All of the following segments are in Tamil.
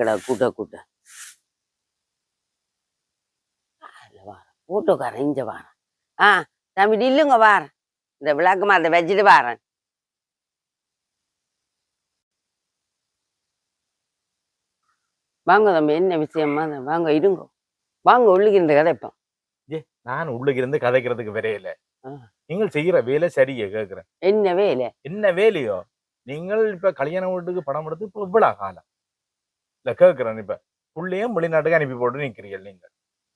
கடை கூட்ட கூட்ட கூட்டக்காரன் இங்க வாரன். தம்பி நில்லுங்க வாரன். இந்த விளக்கமா அதை வச்சுட்டு வாரன். வாங்க தம்பி, என்ன விஷயமா? வாங்க இருங்க, வாங்க உள்ளுக்கு இந்த கதைப்போம். நான் உள்ளுக்கு இருந்து கதைக்கிறதுக்கு வரையில நீங்கள் செய்யற வேலை சரியா கேக்குறேன். என்ன வேலை? என்ன வேலையோ? நீங்கள் இப்ப கல்யாண வீட்டுக்கு படம் எடுத்து இப்ப இவ்வளவு காலம் இல்ல கேக்குறேன். இப்ப புள்ளையும் வெளிநாட்டுக்கு அனுப்பி போட்டு நிக்கிறீங்க நீங்க,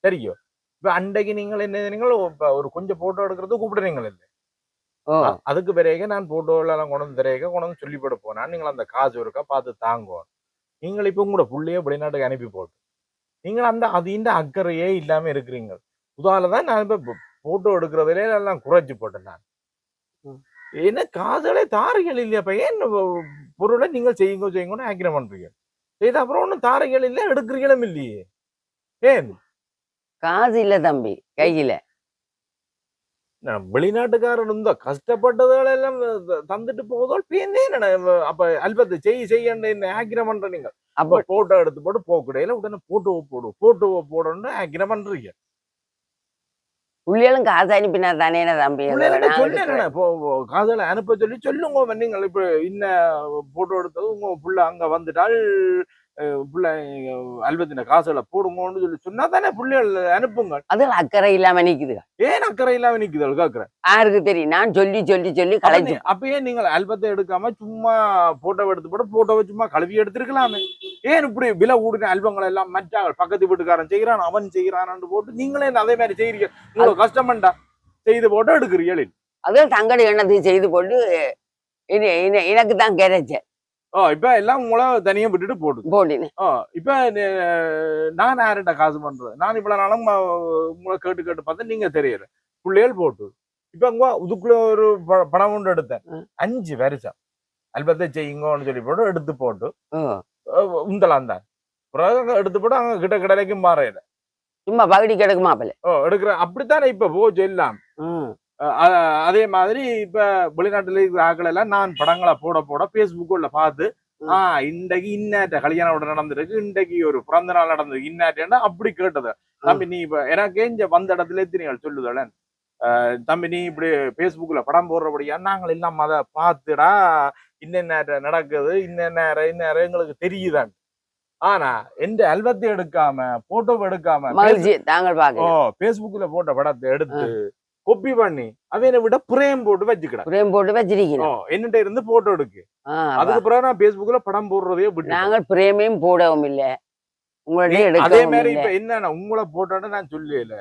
சரியோ? இப்ப அன்றைக்கு நீங்கள் என்ன நீங்கள் ஒரு கொஞ்சம் போட்டோ எடுக்கிறது கூப்பிடுறீங்க இல்லை? அதுக்கு பிறகு நான் போட்டோ எல்லாம் கொண்டு வந்து திரையக கொண்டு வந்து சொல்லி போட போனா நீங்கள் அந்த காசு இருக்கா பார்த்து தாங்குவோம். நீங்கள் இப்ப உங்களோட புள்ளைய வெளிநாட்டுக்கு அனுப்பி போட்டு நீங்கள் அந்த அதிண்ட அக்கறையே இல்லாம இருக்கிறீங்க. உதாரணதான் நான் இப்ப போட்டோ எடுக்கிறதுலே எல்லாம் குறைச்சு போட்டேன். நான் என்ன காதலே தாரைகள் இல்லையாப்ப ஏன் பொருளை நீங்கள் செய்யுங்கன்னு ஆக்கிரம் பண்றீங்க? செய்த அப்புறம் ஒன்னும் தாரைகள் இல்ல, எடுக்கிறீங்களும் இல்லையே. ஏன் காசு இல்ல தம்பி கையில? வெளிநாட்டுக்காரர் இருந்தா கஷ்டப்பட்டதுகளை எல்லாம் தந்துட்டு போவதோல் பேந்தே அப்ப அல்பத்தை செய்ய ஆக்கிரம் பண்ற நீங்க. அப்ப போட்டோ எடுத்து போட்டு போக்குடையில உடனே போட்டோவை போடணும்னு ஆக்கிரம் பண்றீங்க. புள்ளிகளும் காசு அனுப்பினா தானே தம்பி? காசுல அனுப்ப சொல்லி சொல்லுங்க. நீங்கள் இப்ப இன்னும் போட்டோ எடுத்தது உங்க புள்ள அங்க வந்துட்டால் புள்ள அல்பத்தின காசுல போடுங்கன்னு சொல்லி சொன்னா தானே புள்ளிகள் அனுப்புங்க. அதுல அக்கறை இல்லாம நிக்குது. ஏன் அக்கறை இல்லாம நிக்குது கேக்குறேன்? யாருக்கு தெரியும்? நான் சொல்லி கலைஞ்சு. அப்பயே நீங்கள் அல்பத்தை எடுக்காம சும்மா போட்டோ எடுத்து போட்டு போட்டோவை சும்மா கழுவி எடுத்திருக்கலாமே. ஏன் இப்படி விலை கூடின அல்பங்கள் எல்லாம் மற்ற பக்கத்து வீட்டுக்காரன் செய்யறான் அவன் செய்யறான்னு போட்டு நீங்களே அதே மாதிரி செய்யறீங்க. உங்களுக்கு கஷ்டமண்டா செய்து போட்டோ எடுக்கிறீர்கள். அதே தங்கடி எண்ணத்தையும் செய்து போட்டு எனக்கு தான் கிடைச்ச. இப்ப எல்லாம் உங்களை தனியா விட்டுட்டு போட்டேன். இப்ப நான் யார்கிட்ட காசு பண்றது? நான் இவ்வளவு நாளும் உங்களை கேட்டு பார்த்தா நீங்க தெரியல பிள்ளைகள் போட்டு. இப்ப உங்க இதுக்குள்ள ஒரு படம் ஒன்று எடுத்தேன் 5 வருஷம் அல்பத்தை செய்யுங்கன்னு சொல்லி போட்டு எடுத்து போட்டு உந்தலாம் தான் எடுத்து போட்டு அங்க கிட்ட கடலைக்கும் மாறையில சும்மா பகுதி கிடக்குமா அப்பல எடுக்கிற அப்படித்தானே இப்ப போச்சு எல்லாம். அதே மாதிரி இப்ப வெளிநாட்டுல இருக்கிற ஆக்கள் எல்லாம் நான் படங்களை போட பேஸ்புக்ல பார்த்து இன்றைக்கு இன்னாட்ட கல்யாணம் நடந்திருக்கு, இன்றைக்கு ஒரு பிறந்த நாள் நடந்தது இன்னாட்டா அப்படி கேட்டது. தம்பி நீ இப்ப எனக்கே இங்க வந்த இடத்துல எத்தனைகள் சொல்லுதல தம்பி நீ இப்படி பேஸ்புக்ல படம் போடுறபடியா நாங்கள் எல்லாம் அதை பார்த்துடா இன்ன நடக்குது இன்ன எங்களுக்கு தெரியுதான். ஆனா எந்த அல்பத்தை எடுக்காம போட்டோவை எடுக்காம பேஸ்புக்ல போட்ட படத்தை எடுத்து கொப்பி பண்ணி அவனை விட பிரேம் போட்டு வச்சிருக்கேன். என்னட்ட இருந்து போட்டோ எடுக்கு. அதுக்கு பிறகு நான் பேஸ்புக்ல படம் போடுறதே விட்டு நாங்கள் பிரேமையும் போடவும் இல்ல. அதே மாதிரி இப்ப என்ன உங்களை போட்டோன்னு நான் சொல்லல.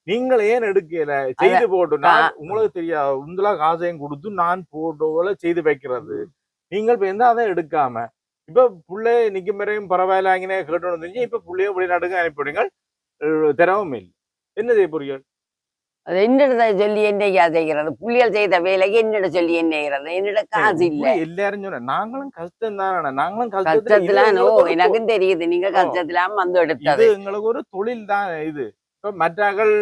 நீங்கள் ஏன் எடுக்கல? செய்து போட்டு நான் உங்களுக்கு தெரியாது உங்களா காசையும் கொடுத்து நான் போட்டோல செய்து வைக்கிறது. நீங்கள் இப்ப எந்த அதை எடுக்காம இப்ப புள்ளைய நிக்கும் வரையும் பரவாயில்ல அங்கே கேட்டு வந்துச்சு. இப்ப புள்ளைய வெளிநாட்டுக்கு அனுப்பிவிடுங்கள் தரவும் இல்லை. என்ன செய்ய போறீங்க? அது என்னிட சொல்லி என்ன செய்கிறது? புள்ளியல் செய்த வேலைக்கு என்னிட சொல்லி என்னகிறது? என்னிட காசு இல்ல. எல்லாரும் சொன்ன நாங்களும் கஷ்டம் தானே. நாங்களும் கஷ்டத்துல எனக்கும் தெரியுது நீங்க கஷ்டத்துல வந்து எடுத்தது. எங்களுக்கு ஒரு தொழில் தான் இது. இப்ப மற்றவர்கள்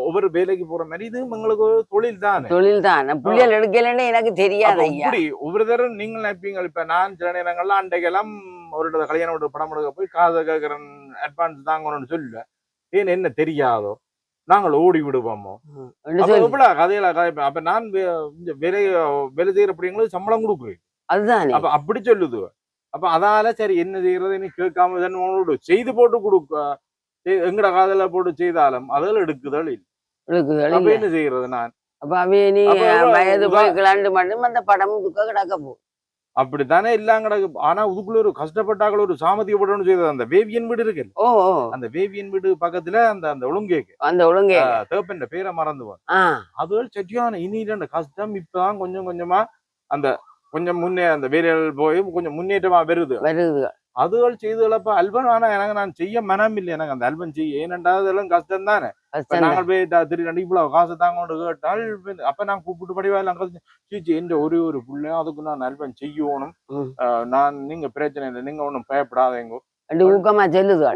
ஒவ்வொரு வேலைக்கு போற மாதிரி இது எங்களுக்கு ஒரு தொழில் தான். புள்ளியல் எடுக்கலன்னு எனக்கு தெரியாது. இப்படி ஒவ்வொரு தரம் நீங்கள் நினைப்பீங்க. இப்ப நான் சில நேரங்கள்லாம் அன்றைக்கெல்லாம் ஒரு கல்யாணம் ஒரு படம் எடுக்க போய் காசை கேட்கறேன் அட்வான்ஸ் தாங்கணும்னு சொல்லுவேன். ஏன் என்ன தெரியாதோ நாங்கள் ஓடி விடுவோமோ கதையில கதைப்பேன். அப்ப நான் வேலை செய்யறப்படிங்களுக்கு சம்பளம் கொடுக்குறேன். அதுதான் அப்ப அப்படி சொல்லுது. அப்ப அதால சரி என்ன செய்யறது கேட்காம செய்து போட்டு கொடுக்க எங்கட காதல போட்டு செய்தாலும் அதில் எடுக்குதல் அப்ப என்ன செய்யறது? நான் வயது போய்க்கலாண்டு மட்டும் அந்த படம் கிடக்க போ அப்படித்தானே எல்லாம் கிடக்கு. ஆனா இதுக்குள்ள ஒரு கஷ்டப்பட்டாக்கள் ஒரு சாமதிய படம்னு செய்தது. அந்த வேவியன் வீடு இருக்கு. அந்த வேவியன் வீடு பக்கத்துல அந்த ஒழுங்கே தேப்பன் பேரை மறந்துவான். அதுகள் சட்டியான இனியில கஷ்டம் இப்பதான் கொஞ்சம் கொஞ்சமா அந்த கொஞ்சம் முன்னே அந்த வேலைகள் போய் கொஞ்சம் முன்னேற்றமா வருது. அதுகள் செய்துகளப்ப அல்பன். ஆனா எனக்கு நான் செய்ய மனம் இல்லை. எனக்கு அந்த அல்பன் செய்ய ஏனென்றால் கஷ்டம் தானே. நாங்கள் போய் திருக்கண்டி இவ்வளவு காசு தாங்க கேட்டால் அப்ப நான் கூப்பிட்டு படிவா எல்லாம் கஷ்டம் என்ற ஒரு பிள்ளை அதுக்கு நான் அல்பன் செய்யணும். நான் நீங்க பிரச்சனை இல்லை, நீங்க ஒண்ணும் பயப்படாதேங்க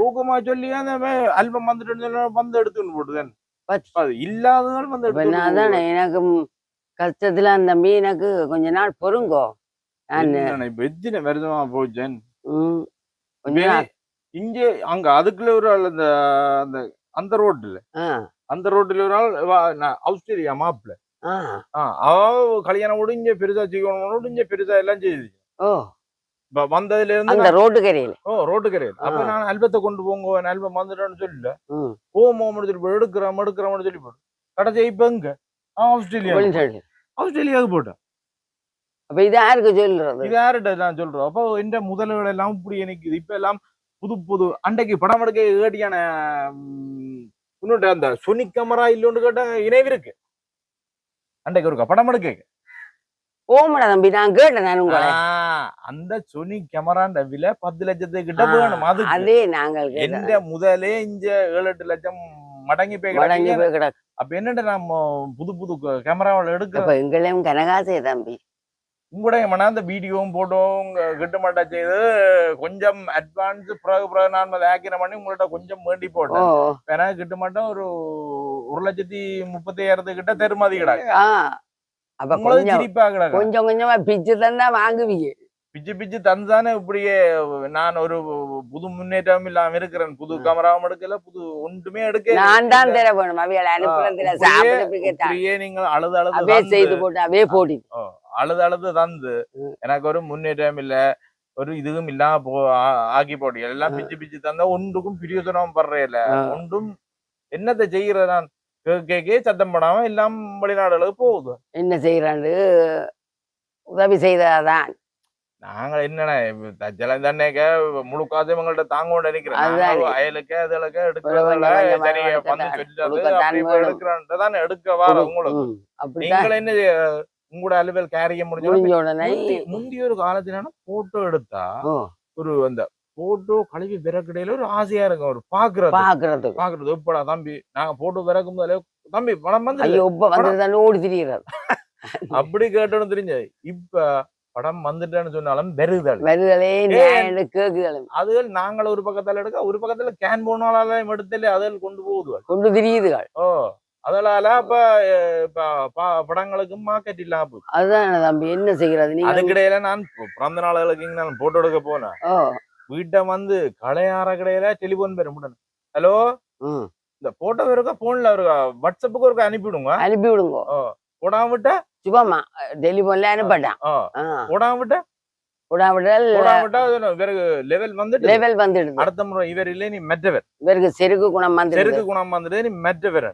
ஊக்கமா சொல்லி அந்த அல்பம் வந்துட்டு வந்து எடுத்துன்னு போட்டுதேன். இல்லாததால் வந்து எனக்கு கஷ்டத்துல அந்த மீனுக்கு கொஞ்ச நாள் பொறுங்கோ. எத்தனை வருஷமா போச்சேன். இங்க அங்க அதுக்குள்ள ஒரு ஆள் அந்த அந்த அந்த ரோட்ல ஆ, அந்த ரோட்ல ஒரு ஆள் ஆஸ்திரேலியா மாப்பிள்ள ஆ. அவ கல்யாணம் முடிஞ்ச பெருசா செய்யணும் முடிஞ்ச பெருசா எல்லாம் செய்து ஓ, வந்ததுல இருந்து அந்த ரோட்டு கரையில. ரோட்டு கிடையாது ஆ. அப்ப நான் ஆல்பத்தை கொண்டு போங்க ஆல்பம் வந்துட்டேன்னு சொல்லல ம். போமோ சொல்லி எடுக்கிறோம்னு சொல்லி போட்டு கடைசி இப்ப எங்க ஆஸ்திரேலியா வெளிநாடு. ஆஸ்திரேலியாவுக்கு போட்டேன் அப்ப இது யாருக்கு சொல்றது? இது யார்கிட்ட நான் சொல்றோம் அப்போ இந்த முதல்கள் எல்லாம் இப்படி எனக்கு இப்ப எல்லாம் புது புது அண்டைக்கு படம் எடுக்க ஏடியான உன்னோட அந்த சொனி கேமரா இல்லோன்னு கேட்ட இணைவு இருக்கு அண்டைக்கு ஒருக்கா படம் எடுக்க ஓமடா தம்பி, நான் கேட்டேன் நான் உங்களை. அந்த சொனி கேமரான்ற விலை 10 லட்சத்துக்கு கிட்ட வேணும் அதுக்கு அதே நாங்கள் எந்த முதலே இங்க 7-8 லட்சம் மடங்கி போய் மடங்கி கிடக்கு. போய் கிடக்கு. அப்ப என்னடா நம்ம புது புது கேமராவில் எடுக்க அப்ப எங்களையும் கனகாசே தம்பி. உங்களுடைய மன அந்த வீடியோவும் போட்டோம் கிட்ட மாட்டா செய்து கொஞ்சம் அட்வான்ஸ் பிறகு நான் அதை ஆக்கின பண்ணி உங்கள்ட்ட கொஞ்சம் வேண்டி ஓ, போட்டேன் ஏன்னா கிட்ட மாட்டோம் ஒரு 1,30,000 கிட்ட தெருமதி கிடாது ஆ. அப்ப உங்களுக்கு கொஞ்சம் சிரிப்பா கிடக்கு கொஞ்சம் கொஞ்சமா பிச்சு தந்தா வாங்குவீங்க. பிச்சு பிச்சு தந்தானே இப்படியே நான் ஒரு புது முன்னேற்றம் இல்லாம இருக்கிறேன் புது கேமராவும் எடுக்கல புது ஒன்றுமே எடுக்க நான் தான் தர வேணும். அவையால அனுப்புறதுல சாப்பிட அப்படியே நீங்கள் அழுது அழுது அவே தந்து, செய்து போட்டு அவே போடி. அழுது அழுது தந்து எனக்கு ஒரு முன்னேற்றம் இல்ல ஒரு இதுவும் இல்லாம ஆக்கி போட்டு எல்லாம் பிச்சு பிச்சு தந்தா ஒன்றுக்கும் பிரியோசனம் படுறேன் ஒன்றும் என்னத்தை செய்யற நான் கேக்கே சத்தம் படாம எல்லாம் வெளிநாடுகளுக்கு போகுது என்ன செய்யறாண்டு உதவி செய்ததான். நாங்க என்னன்னா தச்சலம் தண்ணிக்க முழு காசு இவங்கள்ட்ட தாங்க நினைக்கிறேன் அயலுக்கு அதுகளுக்கு எடுக்கிறதுல சரி வந்து சொல்லி எடுக்கிறான் தானே எடுக்க வார உங்களுக்கு நீங்கள என்ன உங்களோட அலுவல் கேரிய முடிஞ்ச உடனே முந்தைய ஒரு காலத்துல போட்டோ எடுத்தா ஒரு அந்த போட்டோ கழுவி விறக்கடையில ஒரு ஆசையா இருக்கும் ஒரு பாக்குறது எப்படா தம்பி நாங்க போட்டோ விறக்கும் போதே தம்பி படம் வந்து ஓடி திரிகிறது அப்படி கேட்டோன்னு தெரிஞ்ச இப்ப படம் வந்துட்டேன்னு சொன்னாலும் அதுகள் நாங்கள் ஒரு பக்கத்துல எடுக்க ஒரு பக்கத்துல கேன் போனாலும் எடுத்தல அதில் கொண்டு போகுதுகள் கொண்டு திரியுதுகள் அதனால அப்ப படங்களுக்கும் மார்க்கெட் இல்லாம போகுது அதுதான் தம்பி என்ன செய்யறது அதுக்கிடையில நான் பிறந்த நாளுக்கு நான் போட்டோ எடுக்க போனேன் வீட்டை வந்து களையாற கடையில டெலிபோன் பேர் முடியும் ஹலோ இந்த போட்டோ இருக்கா போன்ல இருக்கா வாட்ஸ்அப்புக்கு ஒரு அனுப்பி விடுங்க போடாம விட்ட சுபமா டெலிபோன்ல அனுப்பட்டான் லெவல் வந்துடுது அடுத்த முறை இவர் இல்லை நீ மெற்றவர் இவருக்கு செருக்கு குணம் வந்துட்டு நீ மெற்றவர்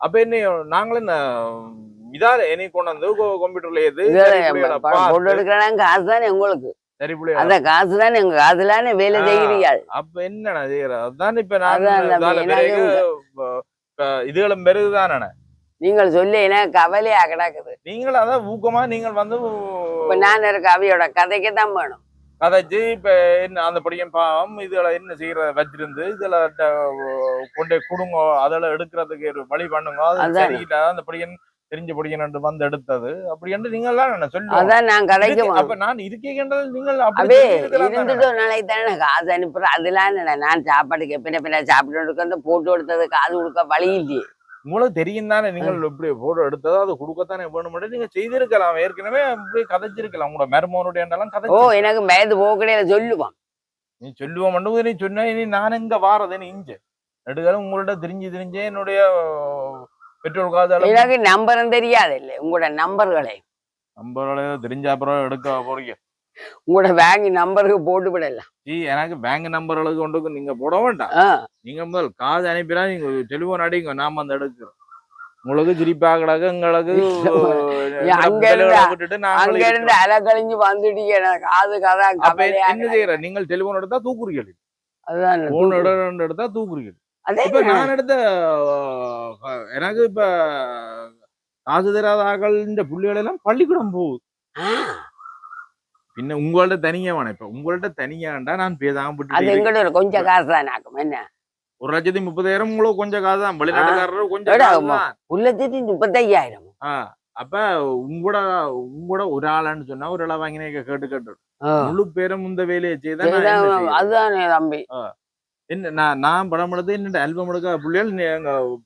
அப்ப என்ன நாங்களும் இதால என்னை கொண்டு வந்து கம்ப்யூட்டர்ல ஏது போட்டோ எடுக்கிறாங்க காசு தானே உங்களுக்கு அந்த காசு தானே எங்க காசுலானே வேலை செய்கிறீர்கள் அப்ப என்ன செய்யற அதான் இப்ப நான் இதுகளும் பெருகுதானே நீங்கள் சொல்லி எனக்கு கவலையா கிடக்குது நீங்கள் அதான் ஊக்கமா நீங்கள் வந்து நான் இருக்க அவையோட கதைக்கு தான் வேணும் கதைச்சு இப்ப என்ன அந்த படியும் பாவம் இதுல என்ன செய்யற வச்சிருந்து இதுல கொண்டு கொடுங்க அதெல்லாம் எடுக்கிறதுக்கு ஒரு வழி பண்ணுங்க அது சரியில்லை அந்த படியன் தெரிஞ்ச படியன் வந்து எடுத்தது அப்படி என்று நீங்கள் எல்லாம் சொல்லுங்க அதான் நான் கதைக்கு அப்ப நான் இருக்கேன்றது நீங்கள் அப்படியே இருந்துட்டு நாளைக்கு தானே காசு அனுப்புறேன் அதெல்லாம் நான் சாப்பாடுக்கு பின்ன சாப்பிட்டு அந்த போட்டோ எடுத்தது காசு கொடுக்க வழி இல்லையே உங்களுக்கு தெரியும் தானே நீங்கள் இப்படி போட்டோ எடுத்ததோ அது கொடுக்கத்தானே வேணும் நீங்க செய்திருக்கலாம் ஏற்கனவே இப்படி கதைச்சிருக்கலாம் உங்களோட மருமகனுடைய கதை எனக்கு மேது போக்கடையில சொல்லுவான் நீ சொல்லுவோம் மட்டும் நீ சொன்ன இனி நான் எங்க வாரதுன்னு இஞ்ச நெடுகாலம் உங்கள்ட்ட தெரிஞ்சு என்னுடைய பெட்ரோல் காசு எனக்கு நம்பரும் தெரியாது இல்லை உங்களோட நம்பர்களை தெரிஞ்ச அப்புறம் எடுக்க போறீங்க உங்களோட பேங்க் நம்பருக்கு போட்டு விடலாம் எனக்கு பேங்க் நம்பர்களுக்கு கொண்டு நீங்க போட வேண்டாம் நீங்க முதல் காசு அனுப்பினா நீங்க டெலிபோன் அடிங்க நாம அந்த எடுக்கிறோம் உங்களுக்கு சிரிப்பாக எங்களுக்கு அங்க இருந்து அலை கழிஞ்சு வந்துட்டீங்க காது கதை என்ன செய்யற நீங்கள் டெலிபோன் எடுத்தா தூக்குறீர்கள் அதான் போன் எடுத்தா தூக்குறீர்கள் இப்ப நான் எடுத்த எனக்கு இப்ப காசு தராத ஆக்கள் இந்த புள்ளிகள் எல்லாம் பள்ளிக்கூடம் போகுது பின்ன உங்கள்ட்ட தனியாவான இப்ப உங்கள்ட்ட தனியாண்டா நான் பேசாம கொஞ்சம் காசு தான் ஆக்கும் என்ன 1,30,000 உங்களுக்கு கொஞ்சம் காசு தான் வெளிநாட்டுக்காரர் கொஞ்சம் 1,35,000 அப்ப உங்களோட ஒரு ஆளான்னு சொன்னா ஒரு ஆளா வாங்கினே கேட்டு முழு பேரும் இந்த வேலையை செய்தா அதுதானே தம்பி என்ன நான் படம் எடுத்து என்ன ஆல்பம் எடுக்க பிள்ளைகள்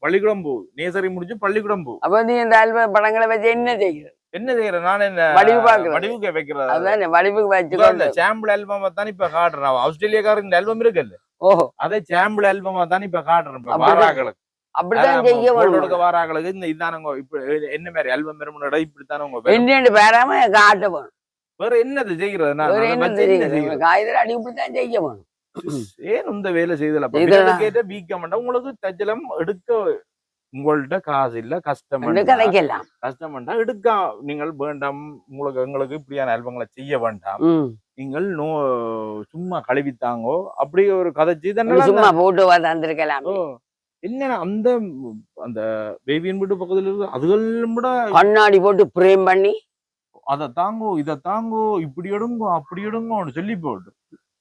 பள்ளிக்கூடம் போகுது நேசரி முடிச்சு பள்ளிக்கூடம் போகுது அப்ப நீ இந்த ஆல்பம் படங்களை வச்சு என்ன செய்யறது என்ன செய்யறேன் நான் என்ன வடிவுக்கு வைக்கிறது வடிவுக்கு வச்சு சாம்பிள் ஆல்பம் தான் இப்ப காட்டுறேன் ஆஸ்திரேலியாக்காரங்க ஆல்பம் இருக்குல்ல ஓஹோ அதே சாம்பிள் ஆல்பமா தான் இப்ப காட்டுறேன் இப்ப அப்படிதான் வாராக்களுக்கு அப்படித்தான் செய்ய போட்டோ வேணும் எடுக்க வாராக்களுக்கு இந்த இதானங்க இப்ப என்ன மாதிரி ஆல்பம் பெருமனோட இப்படித்தானே உங்க என்னென்று பேராம காட்ட வேணும் வேற என்னது செய்யறது நான் வேற அதை என்ன வச்சு என்ன செய்யறது காய்கறி அடி இப்படித்தான் செய்ய வேணும் ஏன் இந்த வேலை செய்தல இதெல்லாம் கேட்ட வீக்க மாட்டேன் உங்களுக்கு தச்சலம் எடுக்க உங்கள்ட்ட காசு இல்ல கஷ்டம் கதைக்கலாம் கஷ்டம்டா எடுக்க நீங்கள் வேண்டாம் உங்களுக்கு எங்களுக்கு இப்படியான ஆல்பங்களை செய்ய வேண்டாம் நீங்கள் சும்மா கழுவித்தாங்கோ அப்படி ஒரு கதை செய்த சும்மா போட்டு தந்திருக்கலாம் என்ன அந்த அந்த பேபியின் வீட்டு பக்கத்துல இருக்கு அதுகளும் கூட கண்ணாடி போட்டு பிரேம் பண்ணி அதை தாங்கோ இதை தாங்கோ இப்படி எடுங்கோ அப்படி எடுங்கோன்னு சொல்லி போட்டு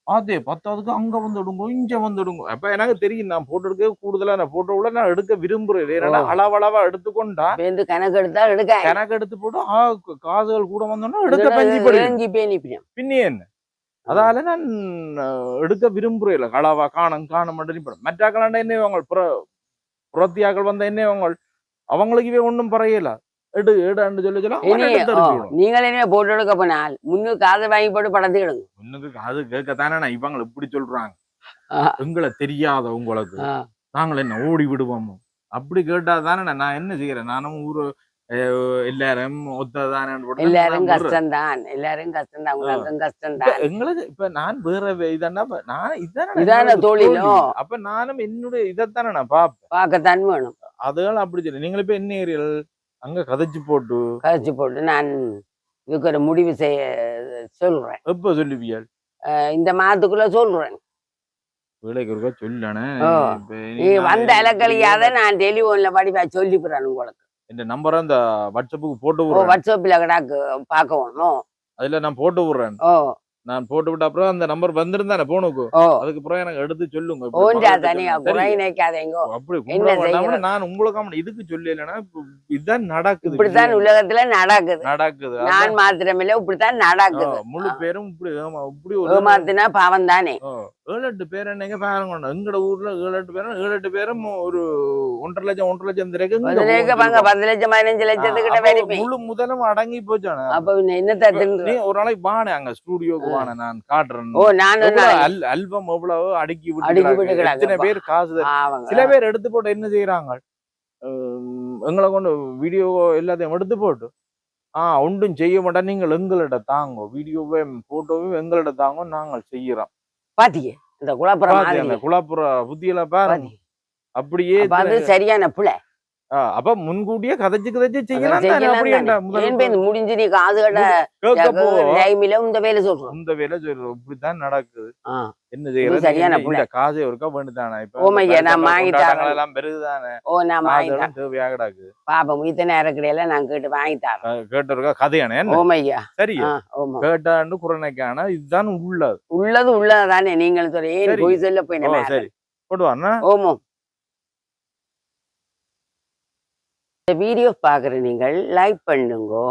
அதே பத்தாவதுக்கு அங்க வந்து எடுங்கோ இங்க வந்து எடுங்கோ அப்ப எனக்கு தெரியும் நான் போட்டோ எடுக்க கூடுதலா நான் போட்டோவுல நான் எடுக்க விரும்புறேன் ஏன்னா அளவளவா எடுத்துக்கொண்டா கணக்கு எடுத்தா எடுக்க கணக்கு எடுத்து போட்டு காசுகள் கூட வந்தோம்னா எடுக்க பஞ்சி பின்னே என்ன அதால நான் எடுக்க விரும்புறேன் களவா காண மட்டும் மற்றாக்களாண்ட என்ன அவங்க புறத்தியாக்கள் வந்த என்ன அவங்களுக்கு இவே ஒன்றும் பறையல எடு எடுன்னு சொல்லி நீங்களே போட்டோ எடுக்க போனால் முன்னுக்கு காதை வாங்கி போட்டு படத்துக்கு எடுங்க முன்னுக்கு காது கேட்கத்தானே இவங்க இப்படி சொல்றாங்க எங்களை தெரியாத உங்களுக்கு நாங்கள் என்ன ஓடி விடுவோமோ அப்படி கேட்டா தானே நான் என்ன செய்யறேன் நானும் ஊரு எல்லாரும் ஒத்ததானே எல்லாரும் கஷ்டம்தான் எல்லாரும் கஷ்டம்தான் உங்களுக்கும் கஷ்டம்தான் எங்களுக்கு இப்ப நான் வேற இதன்னா நான் இதான தொழிலும் அப்ப நானும் என்னுடைய இதைத்தானே நான் பார்க்கத்தான் வேணும் அதெல்லாம் அப்படி சொல்லி நீங்களும் இப்ப என்ன ஏரியல் அங்க கதைச்சு போட்டு நான் இதுக்கு ஒரு முடிவு செய்ய சொல்றேன் எப்ப சொல்லுவியால் இந்த மாதத்துக்குள்ள சொல்றேன் வேலைக்கு ஒருக்கா சொல்லணே நீ வந்த இலக்கழியாத நான் டெலிஃபோன்ல படிப்பா சொல்லிப்புறேன் உங்களுக்கு இந்த நம்பரை இந்த வாட்ஸ்அப்புக்கு போட்டு வாட்ஸ்அப்ல கிடாக்கு பார்க்கணும் அதுல நான் போட்டு விடுறேன் நான் போட்டு விட்ட அப்புறம் அந்த நம்பர் வந்திருந்தானே போனுக்கு அதுக்கப்புறம் எனக்கு எடுத்து சொல்லுங்க அப்படி நான் உங்களுக்கு இதுக்கு சொல்லலைன்னா இதுதான் நடக்குது இப்படித்தான் உலகத்துல நடக்குது நான் மாத்திரமில்ல இப்படித்தான் நடக்குது முழு பேரும் இப்படி இப்படி ஏமாத்தினா பாவம் தானே 7-8 பேர் என்னங்க பாருங்க எங்கட ஊர்ல 7-8 பேரும் ஒரு 1.5 லட்சம் திரைக்கு 10 லட்சம் 15 லட்சத்துக்கிட்ட முழு முதலும் அடங்கி போச்சானே அப்ப என்ன ஒரு நாளைக்கு வானே அங்க ஸ்டூடியோக்கு வானே நான் காட்டுறேன் ஆல்பம் எவ்வளவு அடுக்கி விட்டு எத்தனை பேர் காசு சில பேர் எடுத்து போட்டு என்ன செய்யறாங்க எங்களை கொண்டு வீடியோ எல்லாத்தையும் எடுத்து போட்டு ஒன்றும் செய்ய மாட்டா நீங்கள் எங்கள்கிட்ட தாங்கோ வீடியோவே போட்டோவே எங்கள்கிட்ட தாங்கோ நாங்கள் செய்யறோம் பாத்தீங்க இந்த குழாப்புற புத்தியில பாருங்க அப்படியே சரியான பிள்ளை அப்ப முன்கூட்டியே கதைச்சு செய்யலாம் முடிஞ்சு நீ காது கட்ட இந்த வேலை சொல்றோம் இப்படித்தான் நடக்குது என்ன செய்யறது சரியான காசை ஒருக்கா வேண்டுதானே இப்ப பெருகுதானே தேவையாக கிடக்குது பாப்போம் இத்தனை இறக்கடையில நான் கேட்டு வாங்கிட்டாரேன் கேட்டிருக்கா கதையானே ஓமையா சரியா கேட்டாண்டு குரணைக்கான இதுதான் உள்ளதானே நீங்கள் போய் சொல்ல போய் சரி போடுவாண்ணா ஓமோ வீடியோ பார்க்குற நீங்கள் லைக் பண்ணுங்கோ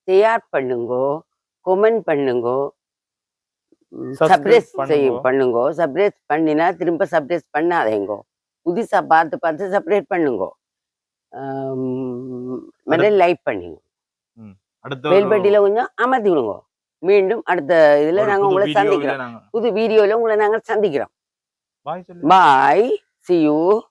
ஷேர் பண்ணுங்கோ கமெண்ட் பண்ணுங்கோ சப்ஸ்கிரைப் பண்ணுங்கோ சப்ஸ்கிரைப் பண்ணினா திரும்ப சப்ஸ்கிரைப் பண்ணாதேங்கோ புதுசா பார்த்து சப்ஸ்கிரைப் பண்ணுங்கோ லைக் பண்ணுங்க பெல் பட்டியில கொஞ்சம் அமர்த்தி விடுங்க மீண்டும் அடுத்த இதுல நாங்க உங்களை சந்திக்கிறோம் புது வீடியோல உங்களை நாங்க சந்திக்கிறோம் பாய் see you